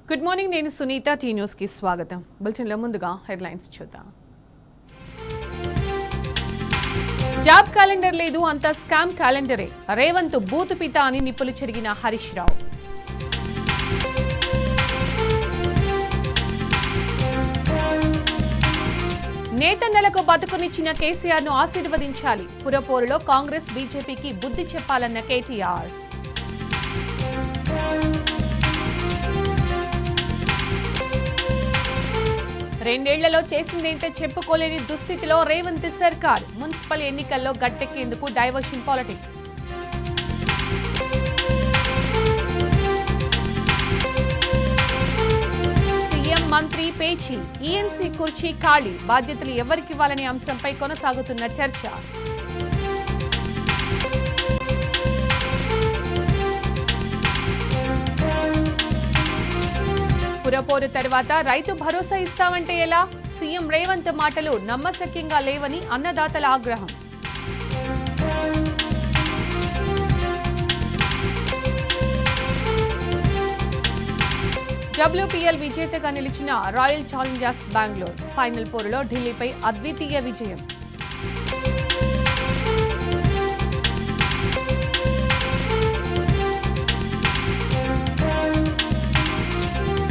Good morning, నేను Sunitha. Tea news కి స్వాగతం. బులెటిన్లో ముందుగా హెడ్లైన్స్ చూద్దాం. జాబ్ క్యాలెండర్ లేదు, అంతా స్కామ్ క్యాలెండరే. రేవంత్ బూతు పిత అని నిప్పులు చెరిగిన హరీష్ రావు. నేతన్నలకు బతుకునిచ్చిన కేసీఆర్ ను ఆశీర్వదించాలి. పురపోరులో కాంగ్రెస్ బీజేపీకి బుద్ధి చెప్పాలన్న కేటీఆర్. రెండేళ్లలో చేసిందేంటో చెప్పుకోలేని దుస్థితిలో రేవంత్ సర్కార్. మున్సిపల్ ఎన్నికల్లో గట్టెక్కేందుకు డైవర్షన్ పాలిటిక్స్. సీఎం మంత్రి పేచి, ఈఎన్సీ కుర్చీ ఖాళీ, బాధ్యతలు ఎవరికివ్వాలనే అంశంపై కొనసాగుతున్న చర్చ. పురపోరు తర్వాత రైతు భరోసా ఇస్తామంటే ఎలా? సీఎం రేవంత్ మాటలు నమ్మశక్యంగా లేవని అన్నదాతల ఆగ్రహం. WPL విజేతగా నిలిచిన రాయల్ ఛాలెంజర్స్ బెంగళూరు ఫైనల్ పోరులో ఢిల్లీపై అద్వితీయ విజయం.